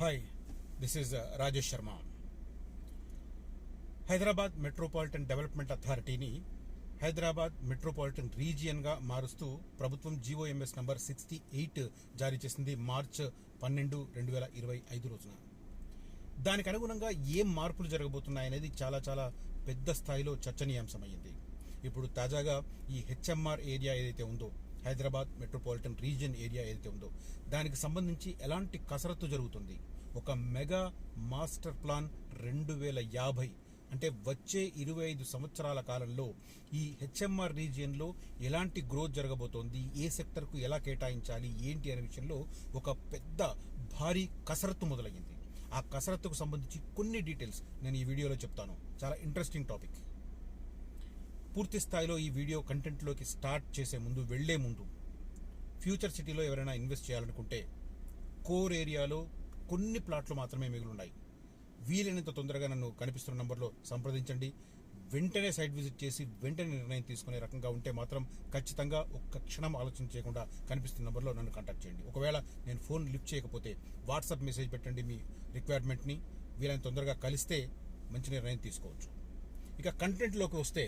Hi, this is Rajesh Sharma. Hyderabad metropolitan development అథారిటీని Hyderabad metropolitan రీజియన్గా మారుస్తూ ప్రభుత్వం జీఓఎంఎస్ నంబర్ 68 జారీ చేసింది మార్చ్ 12, 2025 రోజున. దానికి అనుగుణంగా ఏం మార్పులు జరగబోతున్నాయనేది చాలా పెద్ద స్థాయిలో చర్చనీయాంశమైంది. ఇప్పుడు తాజాగా ఈ హెచ్ఎంఆర్ ఏరియా ఏదైతే ఉందో, హైదరాబాద్ మెట్రోపాలిటన్ రీజియన్ ఏరియా ఏదైతే ఉందో, దానికి సంబంధించి ఎలాంటి కసరత్తు జరుగుతుంది, ఒక మెగా మాస్టర్ ప్లాన్ 2050 అంటే వచ్చే 25 సంవత్సరాల కాలంలో ఈ హెచ్ఎంఆర్ రీజియన్లో ఎలాంటి గ్రోత్ జరగబోతోంది, ఏ సెక్టర్కు ఎలా కేటాయించాలి ఏంటి అనే విషయంలో ఒక పెద్ద భారీ కసరత్తు మొదలయ్యింది. ఆ కసరత్తుకు సంబంధించి కొన్ని డీటెయిల్స్ నేను ఈ వీడియోలో చెప్తాను. చాలా ఇంట్రెస్టింగ్ టాపిక్. పూర్తి స్థాయిలో ఈ వీడియో కంటెంట్లోకి స్టార్ట్ చేసే ముందు, వెళ్లే ముందు, ఫ్యూచర్ సిటీలో ఎవరైనా ఇన్వెస్ట్ చేయాలనుకుంటే కోర్ ఏరియాలో కొన్ని ప్లాట్లు మాత్రమే మిగులున్నాయి. వీలైనంత తొందరగా నన్ను కనిపిస్తున్న నంబర్లో సంప్రదించండి. వెంటనే సైట్ విజిట్ చేసి వెంటనే నిర్ణయం తీసుకునే రకంగా ఉంటే మాత్రం ఖచ్చితంగా ఒక్క క్షణం ఆలోచన చేయకుండా కనిపిస్తున్న నంబర్లో నన్ను కాంటాక్ట్ చేయండి. ఒకవేళ నేను ఫోన్ లిఫ్ట్ చేయకపోతే వాట్సాప్ మెసేజ్ పెట్టండి మీ రిక్వైర్మెంట్ని. వీలైనంత తొందరగా కలిస్తే మంచి నిర్ణయం తీసుకోవచ్చు. ఇక కంటెంట్లోకి వస్తే,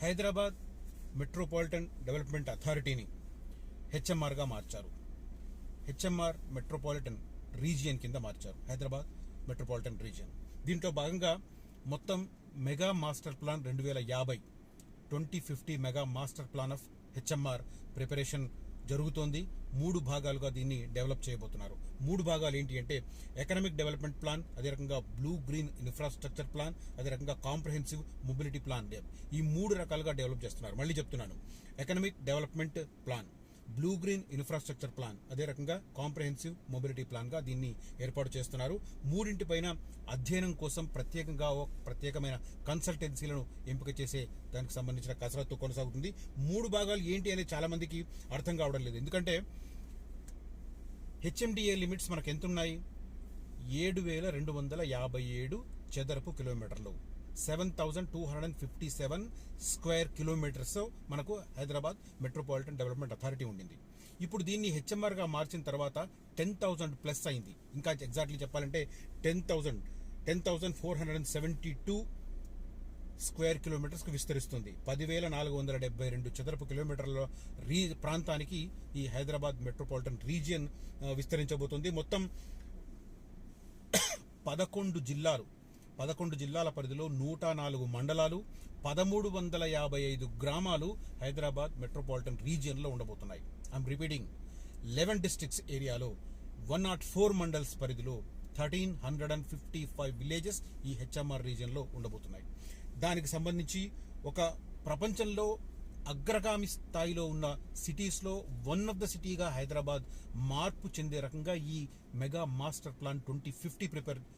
హైదరాబాద్ మెట్రోపాలిటన్ డెవలప్మెంట్ అథారిటీని హెచ్ఎంఆర్గా మార్చారు. హెచ్ఎంఆర్ మెట్రోపాలిటన్ రీజియన్ కింద మార్చారు, హైదరాబాద్ మెట్రోపాలిటన్ రీజియన్. దీంట్లో భాగంగా మొత్తం mega master plan 2050 mega master plan of HMR preparation జరుగుతోంది. 3 భాగాలుగా దీన్ని డెవలప్ చేయబోతున్నారు. 3 భాగాలు ఏంటి అంటే, ఎకనామిక్ డెవలప్మెంట్ ప్లాన్, అదే రకంగా బ్లూ గ్రీన్ ఇన్ఫ్రాస్ట్రక్చర్ ప్లాన్, అదే రకంగా కాంప్రహెన్సివ్ మొబిలిటీ ప్లాన్. ఈ 3 రకాలుగా డెవలప్ చేస్తున్నారు. మళ్ళీ చెప్తున్నాను, economic development plan, blue green infrastructure plan, అదే రకంగా కాంప్రహెన్సివ్ మొబిలిటీ ప్లాన్గా దీన్ని ఏర్పాటు చేస్తున్నారు. 3 అధ్యయనం కోసం ప్రత్యేకమైన కన్సల్టెన్సీలను ఎంపిక చేసే దానికి సంబంధించిన కసరత్తు కొనసాగుతుంది. 3 భాగాలు ఏంటి అనేది చాలా మందికి అర్థం కావడం లేదు. ఎందుకంటే హెచ్ఎండిఏ లిమిట్స్ మనకు ఎంత ఉన్నాయి? 7,257 చదరపు కిలోమీటర్లు, 7,257 స్క్వేర్ కిలోమీటర్స్ మనకు హైదరాబాద్ మెట్రోపాలిటన్ డెవలప్మెంట్ అథారిటీ ఉండింది. ఇప్పుడు దీన్ని హెచ్ఎంఆర్గా మార్చిన తర్వాత 10,000 ప్లస్ అయింది. ఇంకా ఎగ్జాక్ట్లీ చెప్పాలంటే 10,472 స్క్వేర్ కిలోమీటర్స్కి విస్తరిస్తుంది. 10,472 చదరపు కిలోమీటర్ల ప్రాంతానికి ఈ హైదరాబాద్ మెట్రోపాలిటన్ రీజియన్ విస్తరించబోతుంది. మొత్తం 11 జిల్లాల పరిధిలో 104 మండలాలు, 1,355 గ్రామాలు హైదరాబాద్ మెట్రోపాలిటన్ రీజియన్లో ఉండబోతున్నాయి. ఐఎమ్ రిపీటింగ్, 11 డిస్ట్రిక్ట్స్ ఏరియాలో 104 మండల్స్ పరిధిలో 1,355 విలేజెస్ ఈ హెచ్ఎంఆర్ రీజియన్లో ఉండబోతున్నాయి. దానికి సంబంధించి ఒక ప్రపంచంలో అగ్రగామి స్థాయిలో ఉన్న సిటీస్లో వన్ ఆఫ్ ద సిటీగా హైదరాబాద్ మార్పు చెందే రకంగా ఈ మెగా మాస్టర్ ప్లాన్ 2050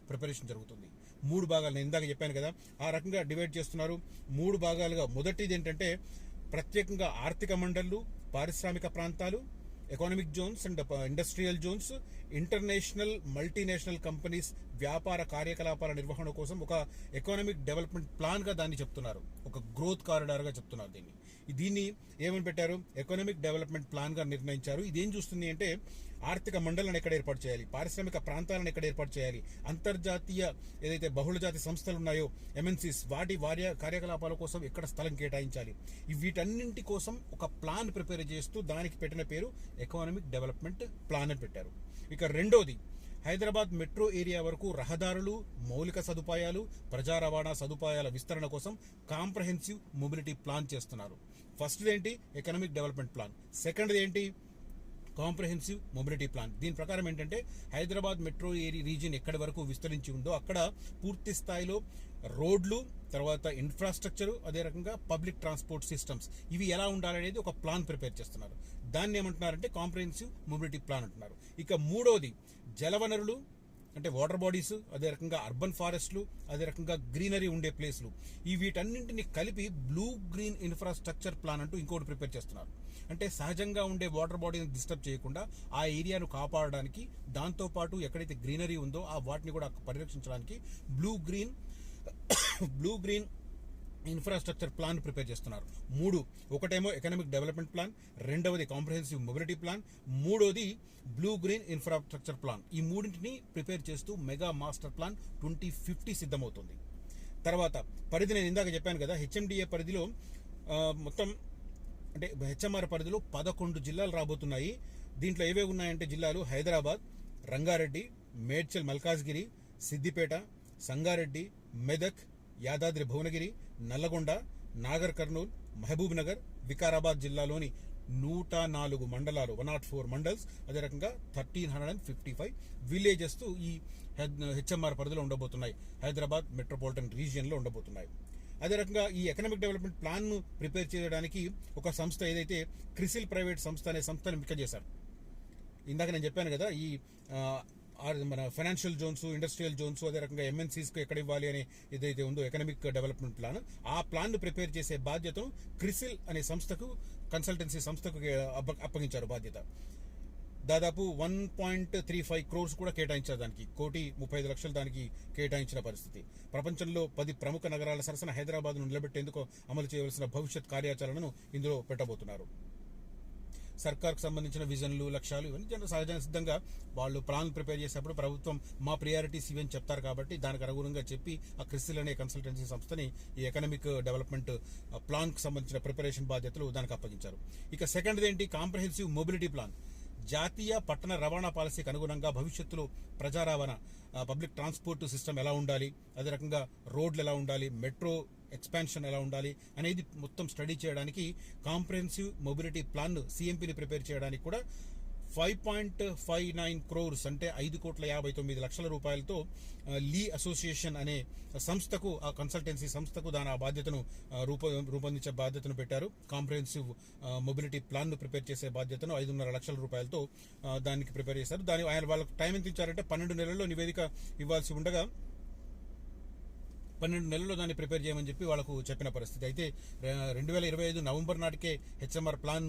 ప్రిపరేషన్ జరుగుతుంది. 3 భాగాలు నేను ఇందాక చెప్పాను కదా, ఆ రకంగా డివైడ్ చేస్తున్నారు. 3 భాగాలుగా. మొదటిది ఏంటంటే, ప్రత్యేకంగా ఆర్థిక మండళ్లు, పారిశ్రామిక ప్రాంతాలు, economic zones and industrial zones, international multinational companies వ్యాపార కార్యకలాపాల నిర్వహణ కోసం ఒక ఎకానమిక్ డెవలప్మెంట్ ప్లాన్గా దాన్ని చెప్తున్నారు. ఒక గ్రోత్ కారిడార్గా చెప్తున్నారు. దీన్ని ఏమని పెట్టారు? ఎకనామిక్ డెవలప్మెంట్ ప్లాన్గా నిర్ణయించారు. ఇదేం చూస్తుంది అంటే, ఆర్థిక మండలను ఎక్కడ ఏర్పాటు చేయాలి, పారిశ్రామిక ప్రాంతాలను ఎక్కడ ఏర్పాటు చేయాలి, అంతర్జాతీయ ఏదైతే బహుళజాతి సంస్థలు ఉన్నాయో ఎంఎన్సీస్, వారి కార్యకలాపాల కోసం ఎక్కడ స్థలం కేటాయించాలి, వీటన్నింటి కోసం ఒక ప్లాన్ ప్రిపేర్ చేస్తూ దానికి పెట్టిన పేరు ఎకనామిక్ డెవలప్మెంట్ ప్లాన్ అని పెట్టారు. ఇక రెండోది, హైదరాబాద్ మెట్రో ఏరియా వరకు రహదారులు, మౌలిక సదుపాయాలు, ప్రజా రవాణా సదుపాయాల విస్తరణ కోసం కాంప్రహెన్సివ్ మొబిలిటీ ప్లాన్ చేస్తున్నారు. ఫస్ట్ ఏంటి? Economic development plan. సెకండ్ ఏంటి? Comprehensive mobility plan. దీని ప్రకారం ఏంటంటే, హైదరాబాద్ మెట్రో రీజియన్ ఎక్కడి వరకు విస్తరించి ఉందో అక్కడ పూర్తి స్థాయిలో రోడ్లు, తర్వాత ఇన్ఫ్రాస్ట్రక్చర్, అదే రకంగా పబ్లిక్ ట్రాన్స్పోర్ట్ సిస్టమ్స్, ఇవి ఎలా ఉండాలనేది ఒక ప్లాన్ ప్రిపేర్ చేస్తున్నారు. దాన్ని ఏమంటున్నారంటే కాంప్రహెన్సివ్ మొబిలిటీ ప్లాన్ అంటున్నారు. ఇక మూడోది, జలవనరులు అంటే వాటర్ బాడీస్, అదే రకంగా అర్బన్ ఫారెస్ట్లు, అదే రకంగా గ్రీనరీ ఉండే ప్లేస్లు, వీటన్నింటిని కలిపి బ్లూ గ్రీన్ ఇన్ఫ్రాస్ట్రక్చర్ ప్లాన్ అంటూ ఇంకోటి ప్రిపేర్ చేస్తున్నారు. అంటే సహజంగా ఉండే వాటర్ బాడీని డిస్టర్బ్ చేయకుండా ఆ ఏరియాను కాపాడడానికి, దాంతోపాటు ఎక్కడైతే గ్రీనరీ ఉందో ఆ వాటిని కూడా పరిరక్షించడానికి blue green infrastructure plan prepare చేస్తున్నారు. ఒకటేమో ఎకనామిక్ డెవలప్మెంట్ ప్లాన్, రెండవది కాంప్రహెన్సివ్ మొబిలిటీ ప్లాన్, మూడోది బ్లూ గ్రీన్ ఇన్ఫ్రాస్ట్రక్చర్ ప్లాన్. ఈ మూడింటిని ప్రిపేర్ చేస్తూ మెగా మాస్టర్ ప్లాన్ 2050 సిద్ధమవుతుంది. తర్వాత పరిధి నేను ఇందాక చెప్పాను కదా, హెచ్ఎండిఏ పరిధిలో మొత్తం అంటే హెచ్ఎంఆర్ పరిధిలో 11 జిల్లాలు రాబోతున్నాయి. దీంట్లో ఏవే ఉన్నాయంటే జిల్లాలు హైదరాబాద్, రంగారెడ్డి, మేడ్చల్ మల్కాజ్గిరి, సిద్దిపేట, సంగారెడ్డి, మెదక్, యాదాద్రి భువనగిరి, నల్లగొండ, నాగర్ కర్నూల్, మహబూబ్ నగర్, వికారాబాద్ జిల్లాలోని 104 మండలాలు, 104 మండల్స్, అదే రకంగా 1355 విలేజెస్ ఈ హెచ్ఎంఆర్ పరిధిలో ఉండబోతున్నాయి. హైదరాబాద్ మెట్రోపాలిటన్ రీజియన్లో ఉండబోతున్నాయి. అదే రకంగా ఈ ఎకనామిక్ డెవలప్మెంట్ ప్లాన్ను ప్రిపేర్ చేయడానికి ఒక సంస్థ ఏదైతే క్రిసిల్ ప్రైవేట్ సంస్థ అనే సంస్థను ఎంపిక చేశారు. ఇందాక నేను చెప్పాను కదా, ఈ మన ఫైనాన్షియల్ జోన్స్, ఇండస్ట్రియల్ జోన్స్, అదే రకంగా ఎంఎన్సీస్కి ఎక్కడ ఇవ్వాలి అని ఏదైతే ఉందో ఎకనామిక్ డెవలప్మెంట్ ప్లాన్, ఆ ప్లాన్ను ప్రిపేర్ చేసే బాధ్యతను క్రిసిల్ అనే సంస్థకు, కన్సల్టెన్సీ సంస్థకు అప్పగించారు బాధ్యత. దాదాపు 1.35 crores కూడా కేటాయించారు దానికి. 1,35,00,000 దానికి కేటాయించిన పరిస్థితి. ప్రపంచంలో 10 ప్రముఖ నగరాల సరసన హైదరాబాద్ను నిలబెట్టేందుకు అమలు చేయవలసిన భవిష్యత్ కార్యాచరణను ఇందులో పెట్టబోతున్నారు. సర్కార్కు సంబంధించిన విజన్లు, లక్ష్యాలు ఇవన్నీ సహజ సిద్ధంగా వాళ్ళు ప్లాన్ ప్రిపేర్ చేసేటప్పుడు ప్రభుత్వం మా ప్రియారిటీస్ ఇవని చెప్తారు కాబట్టి దానికి అనుగుణంగా చెప్పి ఆ క్రిసిల్ అనే కన్సల్టెన్సీ సంస్థని ఈ ఎకనామిక్ డెవలప్మెంట్ ప్లాన్కు సంబంధించిన ప్రిపరేషన్ బాధ్యతలు దానికి అప్పగించారు. ఇక సెకండ్ది ఏంటి, కాంప్రహెన్సివ్ మొబిలిటీ ప్లాన్. జాతీయ పట్టణ రవాణా పాలసీకి అనుగుణంగా భవిష్యత్తులో ప్రజా రవాణా, పబ్లిక్ ట్రాన్స్పోర్ట్ సిస్టమ్ ఎలా ఉండాలి, అదే రకంగా రోడ్లు ఎలా ఉండాలి, మెట్రో ఎక్స్పాన్షన్ ఎలా ఉండాలి అనేది మొత్తం స్టడీ చేయడానికి కాంప్రహెన్సివ్ మొబిలిటీ ప్లాన్ సిఎంపీని ప్రిపేర్ చేయడానికి కూడా 5.59 crores అంటే 5,59,00,000 రూపాయలతో లీ అసోసియేషన్ అనే సంస్థకు, ఆ కన్సల్టెన్సీ సంస్థకు ఆ బాధ్యతను రూపొందించే బాధ్యతను పెట్టారు. కాంప్రహెన్సివ్ మొబిలిటీ ప్లాన్ను ప్రిపేర్ చేసే బాధ్యతను 5.5 లక్షల రూపాయలతో దానికి ప్రిపేర్ చేశారు. వాళ్ళకి టైం ఎంత ఇచ్చారంటే 12 నెలల్లో నివేదిక ఇవ్వాల్సి ఉండగా 12 నెలల్లో దాన్ని ప్రిపేర్ చేయమని చెప్పి వాళ్ళకు చెప్పిన పరిస్థితి. అయితే 2025 నవంబర్ నాటికే హెచ్ఎంఆర్ ప్లాన్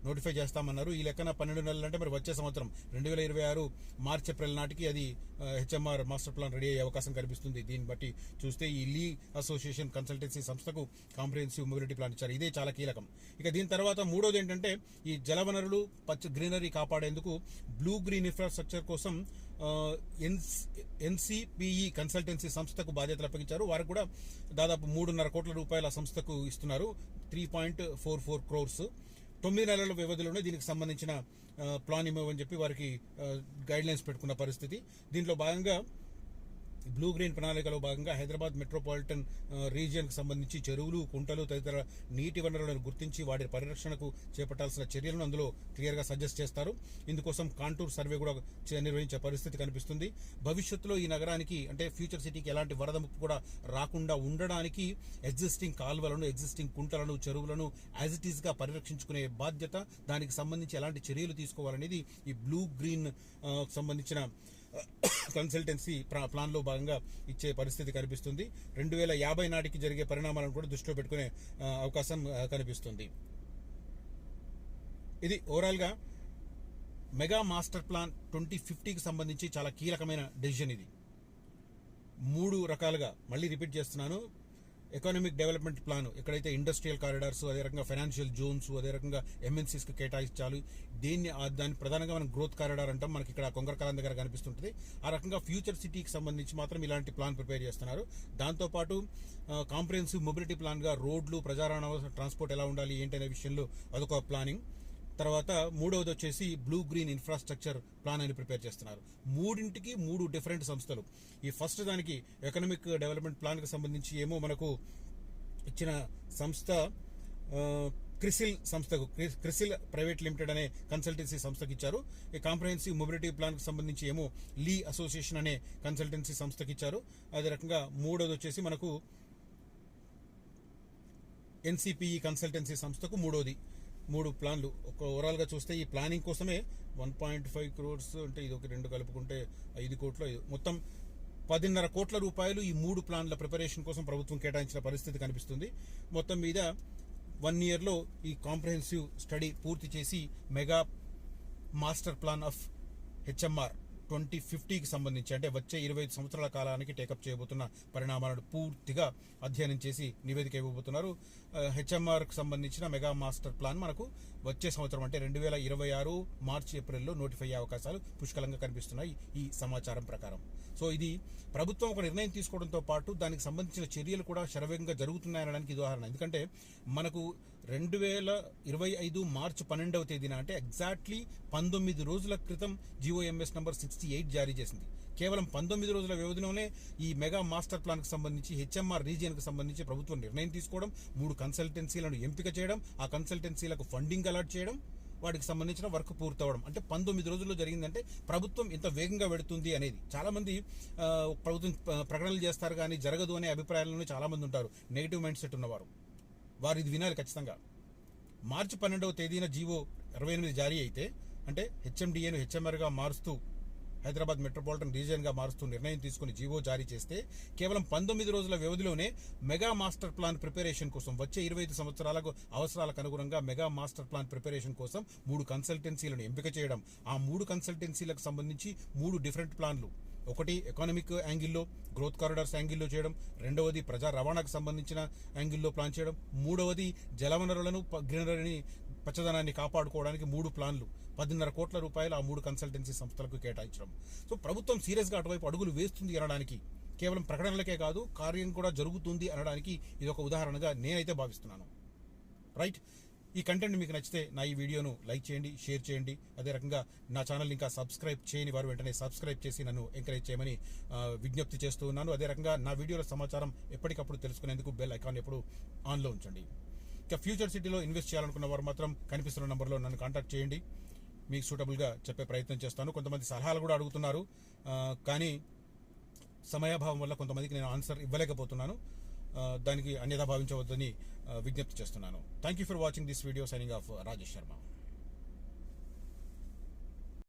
నోటిఫై చేస్తామన్నారు. ఈ లెక్కన 12 నెలలు అంటే మరి వచ్చే సంవత్సరం 2026 మార్చ్ ఏప్రిల్ నాటికి అది హెచ్ఎంఆర్ మాస్టర్ ప్లాన్ రెడీ అయ్యే అవకాశం కనిపిస్తుంది. దీన్ని బట్టి చూస్తే ఈ లీ అసోసియేషన్ కన్సల్టెన్సీ సంస్థకు కాంప్రహెన్సివ్ మొబిలిటీ ప్లాన్ ఇచ్చారు. ఇదే చాలా కీలకం. ఇక దీని తర్వాత మూడోది ఏంటంటే, ఈ జలవనరులు, గ్రీనరీ కాపాడేందుకు బ్లూ గ్రీన్ ఇన్ఫ్రాస్ట్రక్చర్ కోసం ఎన్సిపిఈ కన్సల్టెన్సీ సంస్థకు బాధ్యతలు అప్పగించారు. వారికి కూడా దాదాపు 3.5 కోట్ల రూపాయల సంస్థకు ఇస్తున్నారు. 3.44 crores. 9 నెలల వ్యవధిలోనే దీనికి సంబంధించిన ప్లాన్ ఇవ్వమని చెప్పి వారికి గైడ్ లైన్స్ పెట్టుకున్న పరిస్థితి. దీంట్లో భాగంగా బ్లూ గ్రీన్ ప్రణాళికలో భాగంగా హైదరాబాద్ మెట్రోపాలిటన్ రీజియన్కి సంబంధించి చెరువులు, కుంటలు తదితర నీటి వనరులను గుర్తించి వాటి పరిరక్షణకు చేపట్టాల్సిన చర్యలను అందులో క్లియర్గా సజెస్ట్ చేస్తారు. ఇందుకోసం కాంటూర్ సర్వే కూడా నిర్వహించే పరిస్థితి కనిపిస్తుంది. భవిష్యత్తులో ఈ నగరానికి అంటే ఫ్యూచర్ సిటీకి ఎలాంటి వరద ముప్పు కూడా రాకుండా ఉండడానికి ఎగ్జిస్టింగ్ కాలువలను, ఎగ్జిస్టింగ్ కుంటలను, చెరువులను యాజ్ ఇట్ ఈస్గా పరిరక్షించుకునే బాధ్యత, దానికి సంబంధించి ఎలాంటి చర్యలు తీసుకోవాలనేది ఈ బ్లూ గ్రీన్ సంబంధించిన కన్సల్టెన్సీ ప్లాన్లో భాగంగా ఇచ్చే పరిస్థితి కనిపిస్తుంది. 2050 నాటికి జరిగే పరిణామాలను కూడా దృష్టిలో పెట్టుకునే అవకాశం కనిపిస్తుంది. ఇది ఓవరాల్గా మెగా మాస్టర్ ప్లాన్ 2050కి సంబంధించి చాలా కీలకమైన డెసిషన్. ఇది 3 రకాలుగా, మళ్ళీ రిపీట్ చేస్తున్నాను, ఎకనామిక్ డెవలప్మెంట్ ప్లాన్ ఎక్కడైతే ఇండస్ట్రియల్ కారిడార్స్, అదే రకంగా ఫైనాన్షియల్ జోన్స్, అదే రకంగా ఎంఎన్సీస్కి కేటాయించాలి. దాన్ని ప్రధానంగా మనం గ్రోత్ కారిడార్ అంటాం, మనకి ఇక్కడ కొంగరకాలం దగ్గర కనిపిస్తుంటుంది. ఆ రకంగా ఫ్యూచర్ సిటీకి సంబంధించి మాత్రం ఇలాంటి ప్లాన్ ప్రిపేర్ చేస్తున్నారు. దాంతోపాటు కాంప్రహెన్సివ్ మొబిలిటీ ప్లాన్గా రోడ్లు, ప్రజారవాణా, ట్రాన్స్పోర్ట్ ఎలా ఉండాలి ఏంటనే విషయంలో అదొక ప్లానింగ్. తర్వాత మూడవది వచ్చేసి బ్లూ గ్రీన్ ఇన్ఫ్రాస్ట్రక్చర్ ప్లాన్ అని ప్రిపేర్ చేస్తున్నారు. మూడింటికి 3 డిఫరెంట్ సంస్థలు. ఈ ఫస్ట్ దానికి ఎకనామిక్ డెవలప్మెంట్ ప్లాన్కి సంబంధించి ఏమో మనకు ఇచ్చిన సంస్థ క్రిసిల్ సంస్థకు, క్రిసిల్ ప్రైవేట్ లిమిటెడ్ అనే కన్సల్టెన్సీ సంస్థకి ఇచ్చారు. ఈ కాంప్రహెన్సివ్ మొబిలిటీ ప్లాన్కి సంబంధించి ఏమో లీ అసోసియేషన్ అనే కన్సల్టెన్సీ సంస్థకి ఇచ్చారు. అదే రకంగా మూడవది వచ్చేసి మనకు ఎన్సిపిఈ కన్సల్టెన్సీ సంస్థకు 3 ప్లాన్లు. ఒక ఓవరాల్గా చూస్తే ఈ ప్లానింగ్ కోసమే 1.5 crores అంటే ఇది ఒక 2 కలుపుకుంటే 5 కోట్లు, మొత్తం 10.5 కోట్ల రూపాయలు ఈ 3 ప్లాన్ల ప్రిపరేషన్ కోసం ప్రభుత్వం కేటాయించిన పరిస్థితి కనిపిస్తుంది. మొత్తం మీద 1 yearలో ఈ కాంప్రహెన్సివ్ స్టడీ పూర్తి చేసి mega master plan of HMR 2050కి సంబంధించి అంటే వచ్చే 25 సంవత్సరాల కాలానికి టేకప్ చేయబోతున్న పరిణామాలను పూర్తిగా అధ్యయనం చేసి నివేదిక ఇవ్వబోతున్నారు. హెచ్ఎంఆర్కి సంబంధించిన మెగా మాస్టర్ ప్లాన్ మనకు వచ్చే సంవత్సరం అంటే 2026 మార్చి ఏప్రిల్లో నోటిఫై అయ్యే అవకాశాలు పుష్కలంగా కనిపిస్తున్నాయి ఈ సమాచారం ప్రకారం. సో ఇది ప్రభుత్వం ఒక నిర్ణయం తీసుకోవడంతో పాటు దానికి సంబంధించిన చర్యలు కూడా శరవేగంగా జరుగుతున్నాయనడానికి ఇది ఉదాహరణ. ఎందుకంటే మనకు 2025 మార్చి 12వ తేదీన అంటే ఎగ్జాక్ట్లీ 19 రోజుల క్రితం GOMS నంబర్ 68 జారీ చేసింది. కేవలం 19 రోజుల వ్యవధిలోనే ఈ మెగా మాస్టర్ ప్లాన్కి సంబంధించి హెచ్ఎంఆర్ రీజియన్కి సంబంధించి ప్రభుత్వం నిర్ణయం తీసుకోవడం, 3 కన్సల్టెన్సీలను ఎంపిక చేయడం, ఆ కన్సల్టెన్సీలకు ఫండింగ్ అలాట్ చేయడం, వాటికి సంబంధించిన వర్క్ పూర్తవడం, అంటే 19 రోజుల్లో జరిగిందంటే ప్రభుత్వం ఇంత వేగంగా వెడుతుంది అనేది. చాలామంది ప్రభుత్వం ప్రకటనలు చేస్తారు కానీ జరగదు అనే అభిప్రాయాలను చాలామంది ఉంటారు, నెగిటివ్ మైండ్ సెట్ ఉన్నవారు. వారు ఇది వినాలి ఖచ్చితంగా. మార్చి 12వ తేదీన జీవో 28 జారీ అయితే అంటే హెచ్ఎండిఏను హెచ్ఎంఆర్గా మారుస్తూ హైదరాబాద్ మెట్రోపాలిటన్ రీజియన్గా మారుస్తూ నిర్ణయం తీసుకుని జీవో జారీ చేస్తే కేవలం 19 రోజుల వ్యవధిలోనే మెగా మాస్టర్ ప్లాన్ ప్రిపరేషన్ కోసం వచ్చే 25 సంవత్సరాలకు అవసరాలకు అనుగుణంగా మెగా మాస్టర్ ప్లాన్ ప్రిపరేషన్ కోసం 3 కన్సల్టెన్సీలను ఎంపిక చేయడం, ఆ 3 కన్సల్టెన్సీలకు సంబంధించి 3 డిఫరెంట్ ప్లాన్లు, ఒకటి ఎకానమిక్ యాంగిల్లో గ్రోత్ కారిడార్స్ యాంగిల్లో చేయడం, రెండవది ప్రజా రవాణాకు సంబంధించిన యాంగిల్లో ప్లాన్ చేయడం, మూడవది జలవనరులను గ్రీనరీని పచ్చదనాన్ని కాపాడుకోవడానికి 3 ప్లాన్లు 10.5 కోట్ల రూపాయలు ఆ 3 కన్సల్టెన్సీ సంస్థలకు కేటాయించడం. సో ప్రభుత్వం సీరియస్గా అటువైపు అడుగులు వేస్తుంది అనడానికి, కేవలం ప్రకటనలకే కాదు కార్యం కూడా జరుగుతుంది అనడానికి ఇది ఒక ఉదాహరణగా నేనైతే భావిస్తున్నాను. రైట్, ఈ కంటెంట్ మీకు నచ్చితే నా ఈ వీడియోను లైక్ చేయండి, షేర్ చేయండి. అదే రకంగా నా ఛానల్ ఇంకా సబ్స్క్రైబ్ చేయని వారు వెంటనే సబ్స్క్రైబ్ చేసి నన్ను ఎంకరేజ్ చేయమని విజ్ఞప్తి చేస్తూ ఉన్నాను. అదే రకంగా నా వీడియోల సమాచారం ఎప్పటికప్పుడు తెలుసుకునేందుకు బెల్ ఐకాన్ ఎప్పుడు ఆన్లో ఉంచండి. ఇక ఫ్యూచర్ సిటీలో ఇన్వెస్ట్ చేయాలనుకున్న వారు మాత్రం కనిపిస్తున్న నంబర్లో నన్ను కాంటాక్ట్ చేయండి, మీకు సూటబుల్గా చెప్పే ప్రయత్నం చేస్తాను. కొంతమంది సలహాలు కూడా అడుగుతున్నారు, కానీ సమయాభావం వల్ల కొంతమందికి నేను ఆన్సర్ ఇవ్వలేకపోతున్నాను. దానికి అన్యథా భావించవద్దని విజ్ఞప్తి చేస్తున్నాను. Thank you for watching this video. Signing off Rajesh Sharma.